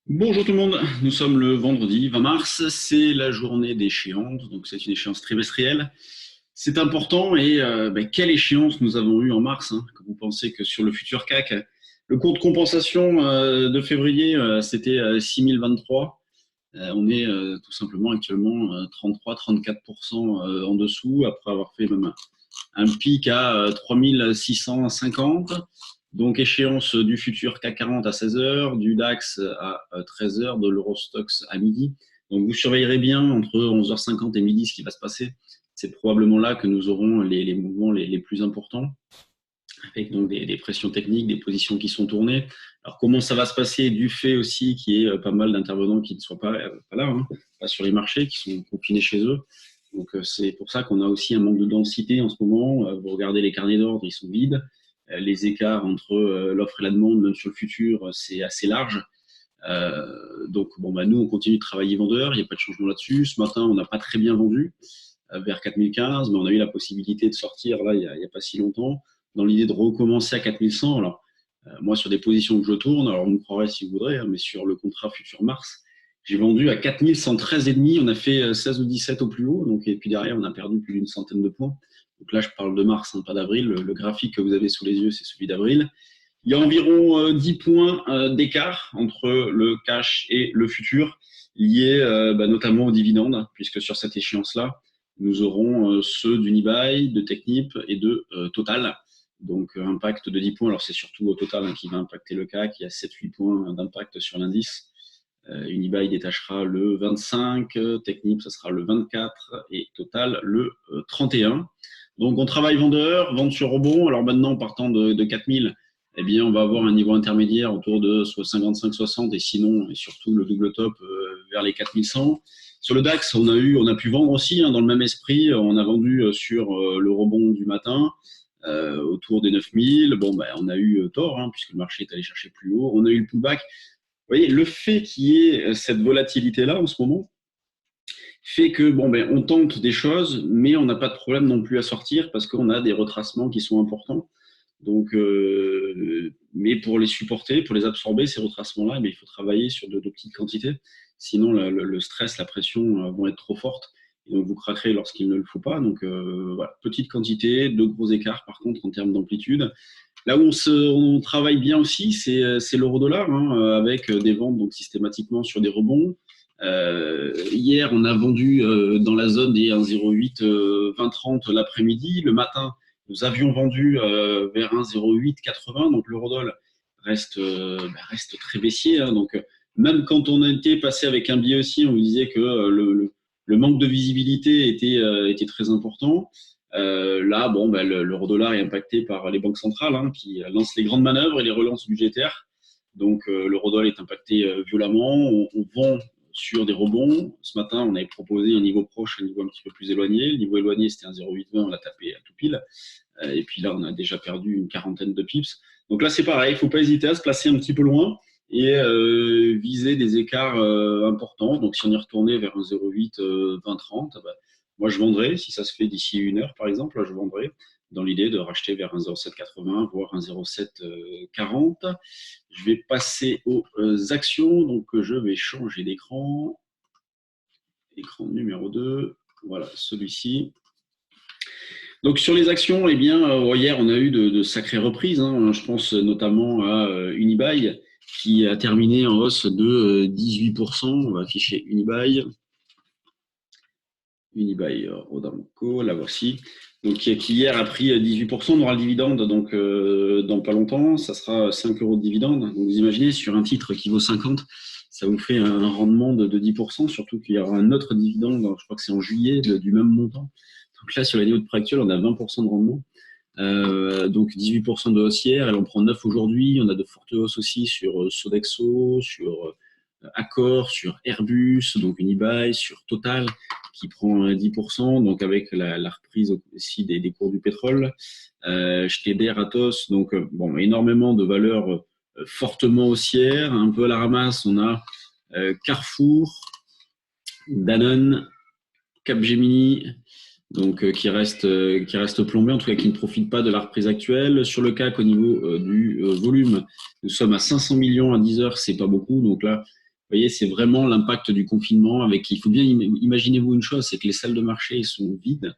Bonjour tout le monde, nous sommes le vendredi 20 mars, c'est la journée d'échéance, donc c'est une échéance trimestrielle. C'est important et quelle échéance nous avons eue en mars, hein, quand vous pensez que sur le futur CAC, le cours de compensation de février, c'était 6023. On est tout simplement actuellement 33-34% en dessous, après avoir fait même un pic à 3650. Donc échéance du futur CAC 40 à 16 heures, du DAX à 13 heures, de l'Eurostoxx à midi. Donc vous surveillerez bien entre 11h50 et midi ce qui va se passer. C'est probablement là que nous aurons les mouvements les plus importants, avec donc des pressions techniques, des positions qui sont tournées. Alors comment ça va se passer du fait aussi qu'il y ait pas mal d'intervenants qui ne soient pas là, hein, pas sur les marchés, qui sont confinés chez eux. Donc c'est pour ça qu'on a aussi un manque de densité en ce moment. Vous regardez les carnets d'ordre, ils sont vides. Les écarts entre l'offre et la demande, même sur le futur, c'est assez large. Donc bon, nous, on continue de travailler vendeur, il n'y a pas de changement là-dessus. Ce matin, on n'a pas très bien vendu vers 4015, mais on a eu la possibilité de sortir là il n'y a pas si longtemps, dans l'idée de recommencer à 4100. Alors, moi, sur des positions que je tourne, alors on me croirait si vous voudrez, hein, mais sur le contrat futur mars, j'ai vendu à 4113,5, on a fait 16 ou 17 au plus haut, donc, et puis derrière, on a perdu plus d'une centaine de points. Donc là, je parle de mars, hein, pas d'avril. Le graphique que vous avez sous les yeux, c'est celui d'avril. Il y a environ 10 points d'écart entre le cash et le futur, liés notamment aux dividendes, puisque sur cette échéance-là, nous aurons ceux d'Unibail, de Technip et de Total. Donc impact de 10 points, alors c'est surtout au Total qui va impacter le CAC, il y a 7-8 points d'impact sur l'indice. Unibail détachera le 25, Technip ça sera le 24 et Total le 31. Donc on travaille vendeur, vente sur rebond. Alors maintenant, partant de 4000, eh bien, on va avoir un niveau intermédiaire autour de 55-60 et sinon, et surtout le double top vers les 4100. Sur le DAX, on a pu vendre aussi dans le même esprit. On a vendu sur le rebond du matin autour des 9000. Bon, on a eu tort puisque le marché est allé chercher plus haut. On a eu le pullback. Vous voyez, le fait qu'il y ait cette volatilité-là en ce moment fait que on tente des choses, mais on n'a pas de problème non plus à sortir parce qu'on a des retracements qui sont importants. Donc, mais pour les supporter, pour les absorber, ces retracements-là, il faut travailler sur de petites quantités. Sinon, le stress, la pression vont être trop fortes. Et donc, vous craquerez lorsqu'il ne le faut pas. Donc, voilà, petite quantité, de gros écarts, par contre, en termes d'amplitude. Là où on travaille bien aussi, c'est l'euro-dollar, avec des ventes donc systématiquement sur des rebonds. Hier, on a vendu dans la zone des 1,08 20-30 l'après-midi. Le matin, nous avions vendu vers 1,0880, donc l'eurodoll reste très baissier. Donc, même quand on était passé avec un biais aussi, on vous disait que le manque de visibilité était très important. Là, l'euro-dollar est impacté par les banques centrales qui lancent les grandes manœuvres et les relances budgétaires. Donc, l'eurodoll est impacté violemment. On vend sur des rebonds. Ce matin, on avait proposé un niveau proche, un niveau un petit peu plus éloigné. Le niveau éloigné, c'était un 0,820, on l'a tapé à tout pile. Et puis là, on a déjà perdu une quarantaine de pips. Donc là, c'est pareil, il ne faut pas hésiter à se placer un petit peu loin et viser des écarts importants. Donc si on est retourné vers un 0,8 20-30, moi je vendrais, si ça se fait d'ici une heure par exemple, là, je vendrais dans l'idée de racheter vers un 0,780, voire un 0,740. Je vais passer aux actions, donc je vais changer d'écran. Écran numéro 2, voilà, celui-ci. Donc sur les actions, hier on a eu de sacrées reprises. Je pense notamment à Unibail qui a terminé en hausse de 18%. On va afficher Unibail. Unibail Rodamco, la voici. Donc qui hier a pris 18%. On aura le dividende donc dans pas longtemps. Ça sera 5 euros de dividende. Donc vous imaginez sur un titre qui vaut 50, ça vous fait un rendement de 10%. Surtout qu'il y aura un autre dividende. Je crois que c'est en juillet du même montant. Donc là, sur les niveaux de prix actuels, on a 20% de rendement. Donc 18% de haussière, elle en prend 9 aujourd'hui. On a de fortes hausses aussi sur Sodexo, sur Accor, sur Airbus, donc Unibail, sur Total, qui prend 10%, donc avec la reprise aussi des cours du pétrole. Schneider, Atos, donc énormément de valeurs fortement haussières. Un peu à la ramasse, on a Carrefour, Danone, Capgemini, donc qui reste plombé, en tout cas qui ne profite pas de la reprise actuelle. Sur le CAC, au niveau du volume, nous sommes à 500 millions à 10 heures, c'est pas beaucoup. Donc là, voyez, c'est vraiment l'impact du confinement. Avec, il faut bien imaginez-vous une chose, c'est que les salles de marché sont vides.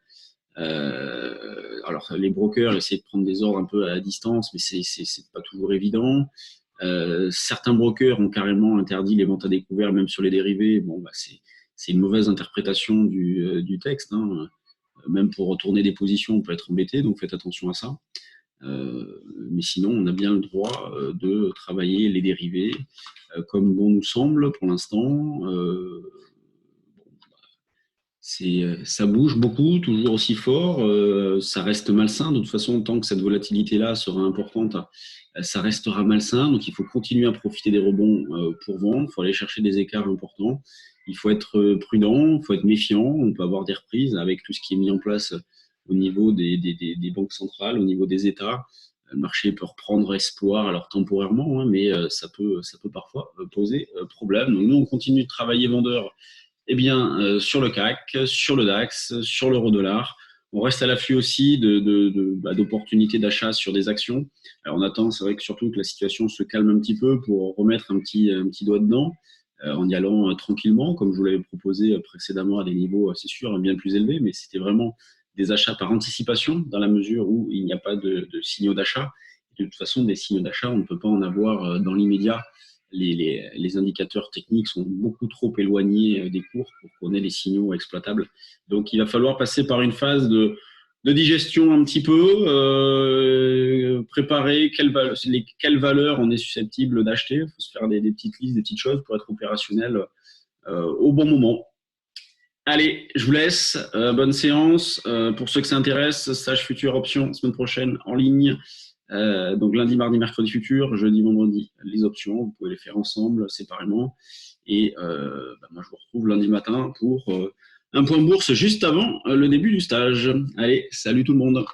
Alors, les brokers essaient de prendre des ordres un peu à distance, mais c'est pas toujours évident. Certains brokers ont carrément interdit les ventes à découvert, même sur les dérivés. Bon, bah, c'est une mauvaise interprétation du texte. Hein. Même pour retourner des positions, on peut être embêté, donc faites attention à ça. Mais sinon, on a bien le droit de travailler les dérivés comme bon nous semble pour l'instant. Ça bouge beaucoup, toujours aussi fort. Ça reste malsain. De toute façon, tant que cette volatilité-là sera importante, ça restera malsain. Donc, il faut continuer à profiter des rebonds pour vendre. Il faut aller chercher des écarts importants. Il faut être prudent, il faut être méfiant. On peut avoir des reprises avec tout ce qui est mis en place au niveau des banques centrales, au niveau des États. Le marché peut reprendre espoir, alors temporairement, hein, mais ça peut parfois poser problème. Donc, nous, on continue de travailler vendeur eh bien, sur le CAC, sur le DAX, sur l'euro-dollar. On reste à l'affût aussi d'opportunités d'achat sur des actions. Alors, on attend, c'est vrai que surtout que la situation se calme un petit peu pour remettre un petit doigt dedans, en y allant tranquillement, comme je vous l'avais proposé précédemment à des niveaux, c'est sûr, bien plus élevés, mais c'était vraiment des achats par anticipation, dans la mesure où il n'y a pas de signaux d'achat. De toute façon, des signaux d'achat, on ne peut pas en avoir dans l'immédiat. Les indicateurs techniques sont beaucoup trop éloignés des cours pour qu'on ait les signaux exploitables. Donc, il va falloir passer par une phase de digestion un petit peu, préparer quelles valeurs on est susceptible d'acheter. Il faut se faire des petites listes, des petites choses pour être opérationnel au bon moment. Allez, je vous laisse. Bonne séance. Pour ceux que ça intéresse, Sage Futur Options, semaine prochaine en ligne. Donc lundi, mardi, mercredi futur, jeudi, vendredi, les options, vous pouvez les faire ensemble, séparément. Et moi, je vous retrouve lundi matin pour un point bourse juste avant le début du stage. Allez, salut tout le monde.